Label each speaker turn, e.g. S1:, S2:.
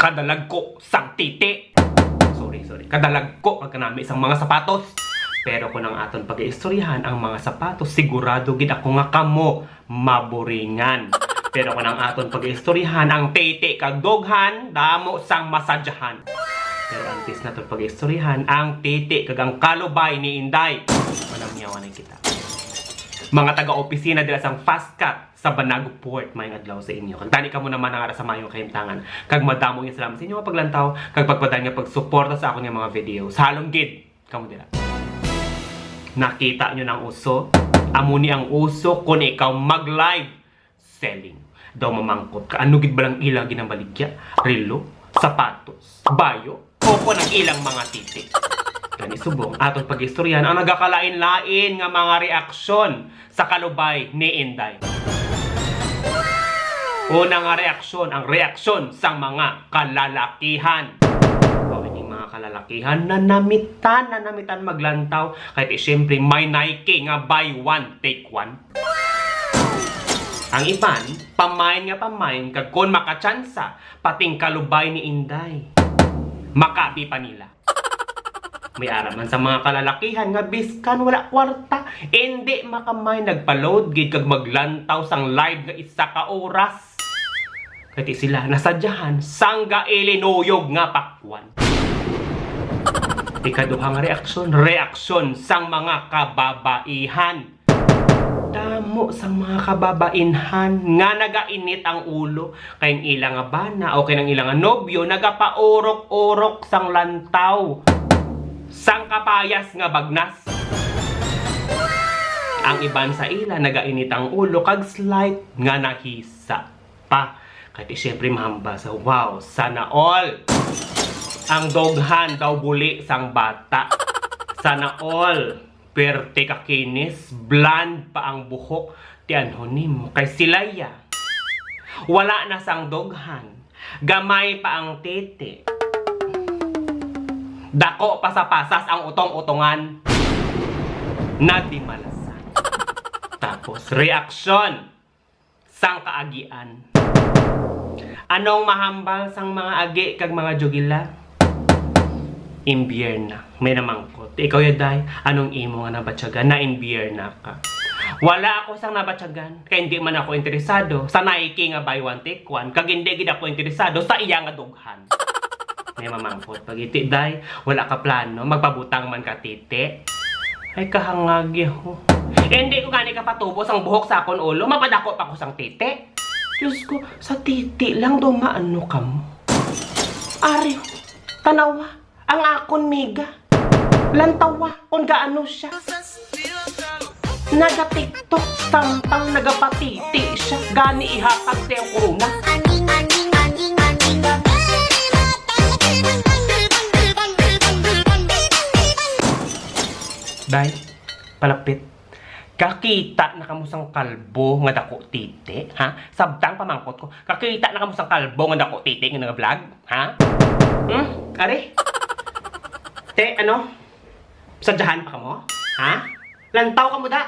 S1: kadalag ko sang titi. Sorry. Kadalag ko kanami isang mga sapatos. Pero kung ang aton pag-iistoryahan ang mga sapatos, sigurado gid ako nga kamo maboringan. Pero kung ang aton pag-iistoryahan ang titi kag doghan, damo sang masadyahan. Pero antes naton pag-iistoryahan ang titi kag ang kalubay ni Inday. Manamyawan na kita. Mga taga-opisina dila sang fast cut sa Banago Port, may adlaw sa inyo. Kag tani ka mo naman ang ara sa mayong kahimtangan. Kag madamo yung salamat sa inyo nga paglantaw, kag pagpadan nga pagsuporta sa akong mga videos. Halong gid kamo dira. Nakita nyo ng uso? Amo ni ang uso kung ikaw mag-live selling. Daw mamangkot ka. Ano gid ba lang ilang ginambaligya? Relo? Sapatos? Bayo? O kung ang ilang mga titik? Gani subong, atong pag-istoryan ang nagakalain-lain nga mga reaksyon sa kalubay ni Inday. Una nga reaksyon, ang reaksyon sa mga kalalakihan. Mga kalalakihan na namitan maglantaw kahit siyempre may Nike nga buy one take one. Ang iban pamain kag kon makachansa pating kalubay ni Inday makabi pa nila. May araman sa mga kalalakihan nga biskan wala kwarta hindi makamay nagpa-load gid kag maglantaw sang live nga isa ka oras. Kahit sila nasadyahan sangga ilinuyog nga pakwan. Ikaduhang reaksyon sang mga kababaihan. Damo sang mga kababainhan nga nagainit ang ulo kay ilang nga bana o kay nang ilang nga nobyo nagapaorok-orok sang lantaw sang kapayas nga bagnas. Ang iban sa ila nagainit ang ulo kag slight nga nahisa pa. Kaya siyempre mahamba sa wow, sana all. Ang doghan daw buli sang bata. Sana all. Perte ka kinis, bland pa ang buhok. Ti anonim kay silaya. Wala na sang doghan. Gamay pa ang titi. Dako pa sa pasas ang utong-utongan. Nadimalasan. Tapos reaksyon sang kaagian. Anong mahambal sang mga agi kag mga jugila? Imbierna. May namangkot. Ikaw yaday, anong imo nga nabatyagan na imbierna ka? Wala ako sang nabatyagan. Kaya hindi man ako interesado sa Nike nga buy one take one. Kag hindi gid ako interesado sa iya nga dughan. May mamangkot. Pag iti day, wala ka plano. Magpabutang man ka titi. Ay kahangagi ho. Hindi ko gani ka patubos ang buhok sa akon ulo. Mapadako pa ko sang titi. Diyos ko, sa titi lang dumaano ka mo. Ari, tanawa. Ang akon mega. Lantawa kung gaano siya. Naga-tiktok, sampang nagapatiti siya. Gani ihatag sa iyong corona. Day, palapit. Kakita na kamusang kalbo nga dako titi, ha? Sabtang pamangkot ko. Kakita na kamusang kalbo nga dako titi nga nga vlog, ha? Ari? Te, ano? Sadyahan pa ka mo? Ha? Lantaw ka mo da?